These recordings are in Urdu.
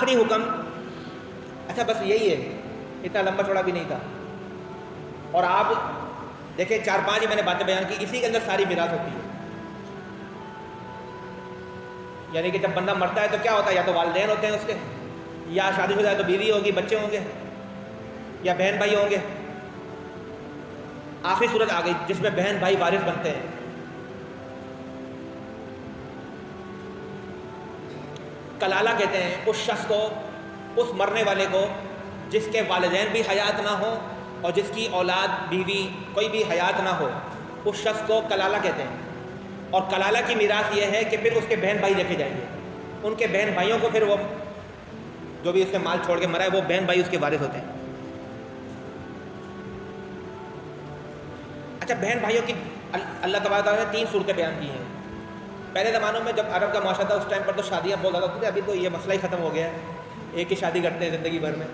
آخری حکم، اچھا بس یہی ہے، اتنا لمبا چوڑا بھی نہیں تھا. اور آپ دیکھیں 4-5 ہی میں نے باتیں بیان کی، اسی کے اندر ساری میراث ہوتی ہے. یعنی کہ جب بندہ مرتا ہے تو کیا ہوتا ہے، یا تو والدین ہوتے ہیں اس کے، یا شادی شدہ ہے تو بیوی ہوگی، بچے ہوں گے، یا بہن بھائی ہوں گے. آخری صورت آ گئی جس میں بہن بھائی وارث بنتے ہیں. کلالہ کہتے ہیں اس شخص کو، اس مرنے والے کو جس کے والدین بھی حیات نہ ہو اور جس کی اولاد بیوی کوئی بھی حیات نہ ہو، اس شخص کو کلالہ کہتے ہیں. اور کلالہ کی میراث یہ ہے کہ پھر اس کے بہن بھائی دیکھے جائیں گے، ان کے بہن بھائیوں کو پھر وہ جو بھی اس نے مال چھوڑ کے مرا ہے وہ بہن بھائی اس کے وارث ہوتے ہیں. اچھا بہن بھائیوں کی اللہ تبارک تعالیٰ نے 3 صورتیں بیان کی ہیں. پہلے زمانوں میں جب عرب کا معاشرہ تھا اس ٹائم پر تو شادیاں بہت زیادہ ہوتی تھیں. ابھی تو یہ مسئلہ ہی ختم ہو گیا ہے، ایک ہی شادی کرتے ہیں زندگی بھر میں.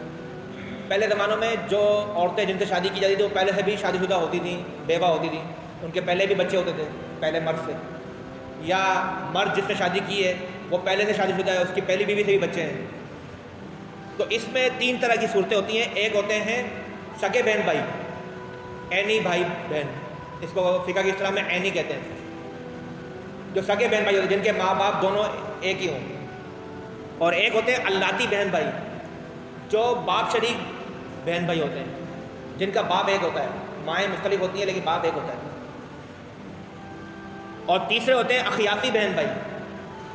پہلے زمانوں میں جو عورتیں جن سے شادی کی جاتی تھی وہ پہلے سے بھی شادی شدہ ہوتی تھیں، بیوہ ہوتی تھیں، ان کے پہلے بھی بچے ہوتے تھے پہلے مرد سے، یا مرد جس نے شادی کی ہے وہ پہلے سے شادی شدہ ہے، اس کی پہلی بیوی سے بھی بچے ہیں. تو اس میں 3 طرح کی صورتیں ہوتی ہیں. ایک ہوتے ہیں سگے بہن بھائی، عینی بھائی بہن، اس کو فقہ کی اصطلاح میں عینی کہتے ہیں. جو سگے بہن بھائی ہوتے ہیں جن کے ماں باپ دونوں ایک ہی ہوں. اور ایک ہوتے ہیں اللاتی بہن بھائی، جو باپ شریک بہن بھائی ہوتے ہیں، جن کا باپ ایک ہوتا ہے، مائیں مختلف ہوتی ہیں لیکن باپ ایک ہوتا ہے. اور تیسرے ہوتے ہیں اخیافی بہن بھائی.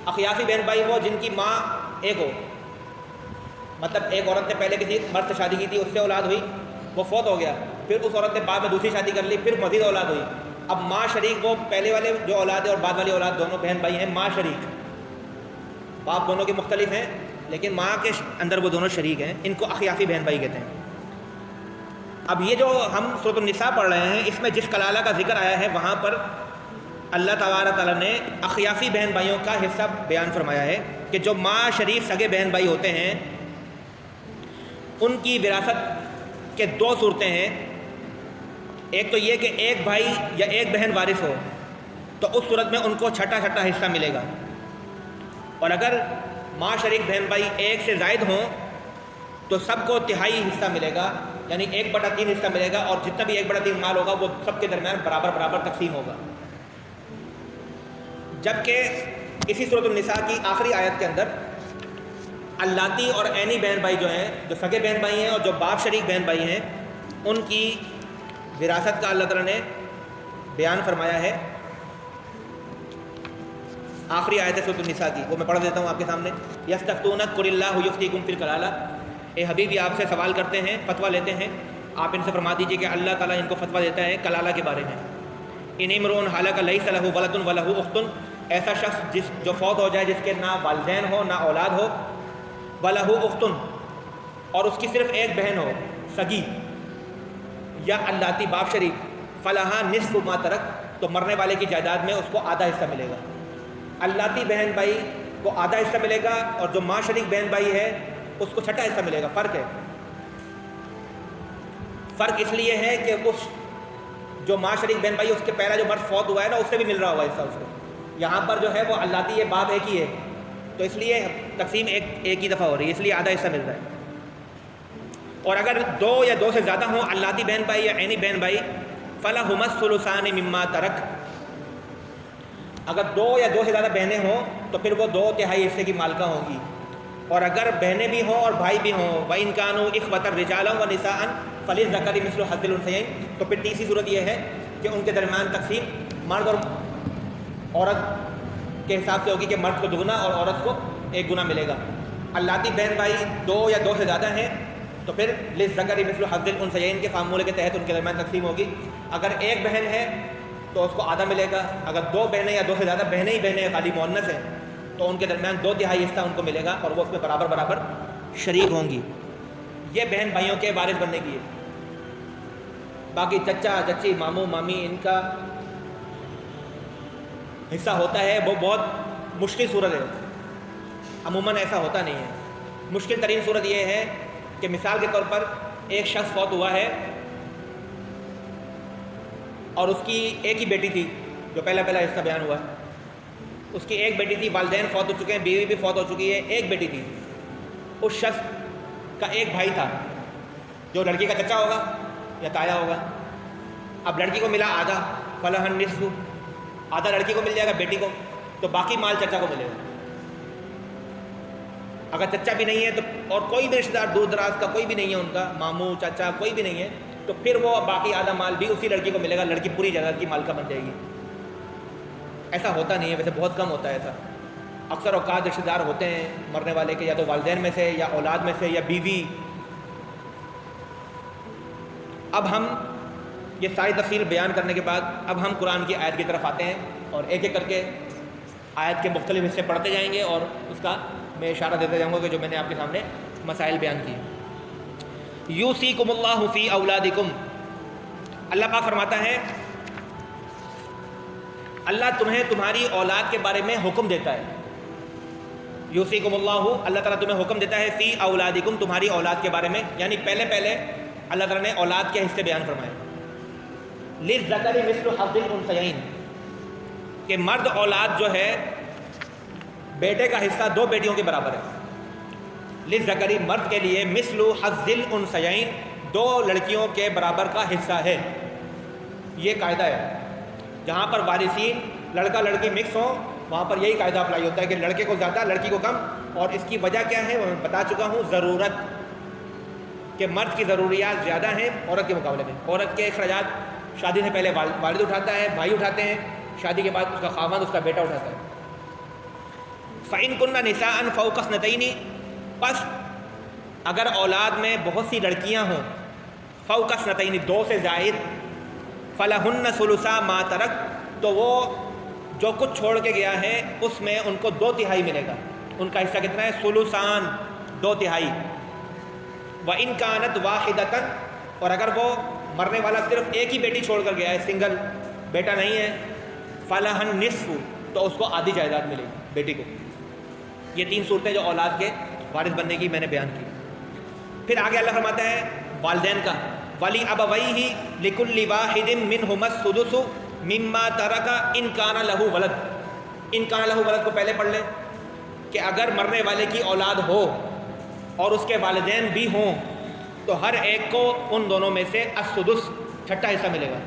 اخیافی بہن بھائی وہ جن کی ماں ایک ہو، مطلب ایک عورت نے پہلے کسی مرد سے شادی کی تھی، اس سے اولاد ہوئی، وہ فوت ہو گیا، پھر اس عورت نے بعد میں دوسری شادی کر لی، پھر مزید اولاد ہوئی. اب ماں شریک وہ پہلے والے جو اولاد ہے اور بعد والی اولاد دونوں بہن بھائی ہیں ماں شریک، باپ دونوں کے مختلف ہیں لیکن ماں کے اندر وہ دونوں شریک ہیں. ان کو اخیافی بہن بھائی کہتے ہیں. اب یہ جو ہم سورۃ النساء پڑھ رہے ہیں اس میں جس کلالہ کا ذکر آیا ہے وہاں پر اللہ تبارک تعالیٰ نے اخیافی بہن بھائیوں کا حصہ بیان فرمایا ہے کہ جو ماں شریف سگے بہن بھائی ہوتے ہیں ان کی وراثت کے 2 صورتیں ہیں. ایک تو یہ کہ ایک بھائی یا ایک بہن وارث ہو تو اس صورت میں ان کو چھٹا حصہ ملے گا. اور اگر ماں شریک بہن بھائی ایک سے زائد ہوں تو سب کو تہائی حصہ ملے گا، یعنی 1/3 حصہ ملے گا، اور جتنا بھی 1/3 مال ہوگا وہ سب کے درمیان برابر تقسیم ہوگا. جبکہ اسی سورۃ النساء کی آخری آیت کے اندر اللاتی اور عینی بہن بھائی جو ہیں، جو سگے بہن بھائی ہیں اور جو باپ شریک بہن بھائی ہیں، ان کی وراثت کا اللہ تعالیٰ نے بیان فرمایا ہے. آخری آیت ہے سورۃ النساء کی، وہ میں پڑھ دیتا ہوں آپ کے سامنے. یستفتونک قل اللہ یفتیکم فی الکلالہ، اے حبیب یہ آپ سے سوال کرتے ہیں، فتویٰ لیتے ہیں، آپ ان سے فرما دیجئے کہ اللہ تعالیٰ ان کو فتویٰ دیتا ہے کلالہ کے بارے میں. ان امرؤ ہلک لیس لہ ولد ولہ اخت، ایسا شخص جو فوت ہو جائے جس کے نہ والدین ہو نہ اولاد ہو، ولہ اخت اور اس کی صرف ایک بہن ہو سگی، یا اللاتی باپ شریک، فلہا نصف ما ترک، تو مرنے والے کی جائیداد میں اس کو آدھا حصہ ملے گا. اللاتی بہن بھائی کو آدھا حصہ ملے گا اور جو ماں شریک بہن بھائی ہے اس کو چھٹا حصہ ملے گا. فرق ہے، فرق اس لیے ہے کہ اس جو ماں شریک بہن بھائی اس کے پہلا جو مرد فوت ہوا ہے نا اس سے بھی مل رہا ہوگا حصہ اس کو. یہاں پر جو ہے وہ اللاتی یہ باپ ایک ہی ہے تو اس لیے تقسیم ایک ہی دفعہ ہو رہی ہے، اس لیے آدھا حصہ مل رہا ہے. اور اگر 2 یا 2 سے زیادہ ہوں اللاتی بہن بھائی یا عینی بہن بھائی، فلہما الثلثان مما ترک، اگر 2 یا 2 سے زیادہ بہنیں ہوں تو پھر وہ 2/3 حصے کی مالکہ ہوں گی. اور اگر بہنیں بھی ہوں اور بھائی بھی ہوں، وَإِن كَانُوا إِخْوَةً رِجَالًا وَنِسَاءً فَلِلذَّكَرِ مِثْلُ حَظِّ الْأُنثَيَيْنِ، تو پھر تیسری صورت یہ ہے کہ ان کے درمیان تقسیم مرد اور عورت کے حساب سے ہوگی کہ مرد کو 2 اور عورت کو 1 گنا ملے گا. اللاتی بہن بھائی 2 یا 2 سے زیادہ ہیں تو پھر للذکر مثل حظ الانثیین کے فارمولے کے تحت ان کے درمیان تقسیم ہوگی. اگر ایک بہن ہے تو اس کو آدھا ملے گا، اگر 2 بہنیں یا 2 سے زیادہ بہنیں ہی بہنیں خالی مؤنث ہیں تو ان کے درمیان 2/3 حصہ ان کو ملے گا اور وہ اس میں برابر شریک ہوں گی. یہ بہن بھائیوں کے وارث بننے کی ہے. باقی چچا چچی ماموں مامی ان کا حصہ ہوتا ہے، وہ بہت مشکل صورت ہے، عموماً ایسا ہوتا نہیں ہے. مشکل ترین صورت یہ ہے کہ مثال کے طور پر ایک شخص فوت ہوا ہے اور اس کی ایک ہی بیٹی تھی، جو پہلا حصہ بیان ہوا ہے، اس کی ایک بیٹی تھی، والدین فوت ہو چکے ہیں، بیوی بھی فوت ہو چکی ہے، ایک بیٹی تھی. اس شخص کا ایک بھائی تھا جو لڑکی کا چچا ہوگا یا تایا ہوگا. اب لڑکی کو ملا آدھا، فلہ النصف، آدھا لڑکی کو مل جائے گا بیٹی کو، تو باقی مال چچا کو ملے گا. اگر چچا بھی نہیں ہے تو اور کوئی بھی رشتہ دار دور دراز کا کوئی بھی نہیں ہے، ان کا ماموں چاچا کوئی بھی نہیں ہے، تو پھر وہ باقی آدھا مال بھی اسی لڑکی کو ملے گا. لڑکی پوری جائیداد کی مالکہ بن جائے گی. ایسا ہوتا نہیں ہے، ویسے بہت کم ہوتا ہے ایسا. اکثر اوقات رشتہ دار ہوتے ہیں مرنے والے کے یا تو والدین میں سے یا اولاد میں سے یا بیوی. اب ہم یہ ساری تفصیل بیان کرنے کے بعد اب ہم قرآن کی آیت کی طرف آتے ہیں اور ایک ایک کر کے آیت کے مختلف حصے پڑھتے جائیں گے اور اس کا میں اشارہ دیتے جاؤں گا کہ جو میں نے آپ کے سامنے مسائل بیان کیے. یوصیکم اللہ فی اولادکم، اللہ پاک فرماتا ہے اللہ تمہیں تمہاری اولاد کے بارے میں حکم دیتا ہے. یوصیکم اللہ، اللہ تعالیٰ تمہیں حکم دیتا ہے فی اولادکم، تمہاری اولاد کے بارے میں، یعنی پہلے اللہ تعالیٰ نے اولاد کے حصے بیان فرمائے. للذکر مثل حظ الانثیین، کہ مرد اولاد جو ہے بیٹے کا حصہ دو بیٹیوں کے برابر ہے. للذکر، مرد کے لیے، مثل حظ الانثیین، دو لڑکیوں کے برابر کا حصہ ہے. یہ قاعدہ ہے. جہاں پر وارثین لڑکا لڑکی مکس ہوں وہاں پر یہی قاعدہ اپلائی ہوتا ہے کہ لڑکے کو زیادہ لڑکی کو کم. اور اس کی وجہ کیا ہے وہ میں بتا چکا ہوں، ضرورت، کہ مرد کی ضروریات زیادہ ہیں عورت کے مقابلے میں. عورت کے اخراجات شادی سے پہلے والد اٹھاتا ہے، بھائی اٹھاتے ہیں، شادی کے بعد اس کا خاوند، اس کا بیٹا اٹھاتا ہے. فَإِن كُنَّ نِسَاءً فَوْقَ اثْنَتَيْنِ، پس اگر اولاد میں بہت سی لڑکیاں ہوں، فوق اثنتین، دو سے زائد، فَلَهُنَّ ثُلُثَا مَا تَرَكَ، تو وہ جو کچھ چھوڑ کے گیا ہے اس میں ان کو 2/3 ملے گا. ان کا حصہ کتنا ہے؟ ثلثان، 2/3. وَإِن كَانَتْ وَاحِدَةً، اور اگر وہ مرنے والا صرف ایک ہی بیٹی چھوڑ کر گیا ہے، سنگل بیٹا نہیں ہے، فَلَهَا النِّصْفُ، تو اس کو آدھی جائیداد ملے گی بیٹی کو. یہ 3 صورتیں جو اولاد کے وارث بننے کی میں نے بیان کی. پھر آگے اللہ فرماتا ہے والدین کا، وَلِأَبَوَيْهِ لِكُلِّ وَاحِدٍ مِّنْهُمَا السُّدُسُ مِمَّا تَرَكَ إِن كَانَ لَهُ وَلَدٌ. إن كَانَ لَهُ وَلَد کو پہلے پڑھ لیں کہ اگر مرنے والے کی اولاد ہو اور اس کے والدین بھی ہوں تو ہر ایک کو ان دونوں میں سے السدس، چھٹا حصہ ملے گا.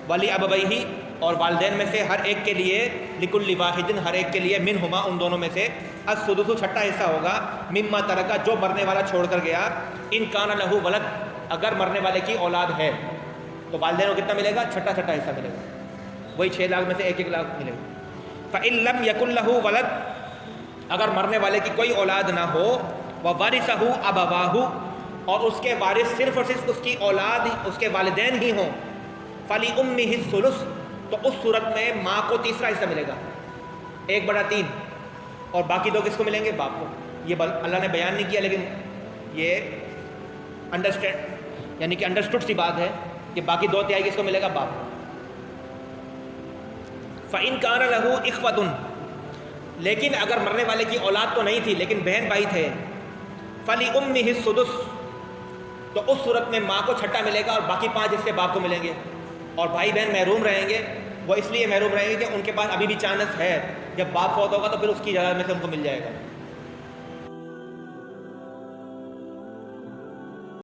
وَلِأَبَوَيْهِ، اور والدین میں سے ہر ایک کے لیے، لِكُلِّ وَاحِدٍ، ہر ایک کے لیے، مِنْهُمَا، ان دونوں میں سے، السدس، چھٹا حصہ ہوگا، مِمَّا تَرَكَ، جو مرنے والا چھوڑ کر گیا، إِن كَانَ لَهُ وَلَد، اگر مرنے والے کی اولاد ہے تو والدین کو کتنا ملے گا؟ چھٹا حصہ ملے گا. وہی 6 لاکھ میں سے 1 لاکھ ملے گا. فَإِن لَمْ يَكُنْ لَهُ وَلَد، اگر مرنے والے کی کوئی اولاد نہ ہو، وَوَرِثَهُ أَبَوَاهُ، اور اس کے وارث صرف اور صرف اس کی اولاد، اس کے والدین ہی ہوں، فَلِأُمِّهِ الثُّلُثُ، تو اس صورت میں ماں کو تیسرا حصہ ملے گا، 1/3، اور باقی 2 کس کو ملیں گے؟ باپ کو. یہ اللہ نے بیان نہیں کیا لیکن یہ انڈرسٹینڈ، یعنی کہ انڈرسٹوڈ سی بات ہے کہ باقی 2/3 کس کو ملے گا؟ باپ کو. فَإِن كَانَ لَهُ إِخْوَةٌ، لیکن اگر مرنے والے کی اولاد تو نہیں تھی لیکن بہن بھائی تھے، فَلِأُمِّهِ السُّدُسُ، تو اس صورت میں ماں کو چھٹا ملے گا اور باقی 5 حصے باپ کو ملیں گے. اور بھائی بہن محروم رہیں گے. وہ اس لیے محروم رہیں گے کہ ان کے پاس ابھی بھی چانس ہے، جب باپ فوت ہوگا تو پھر اس کی جائیداد میں سے ان کو مل جائے گا.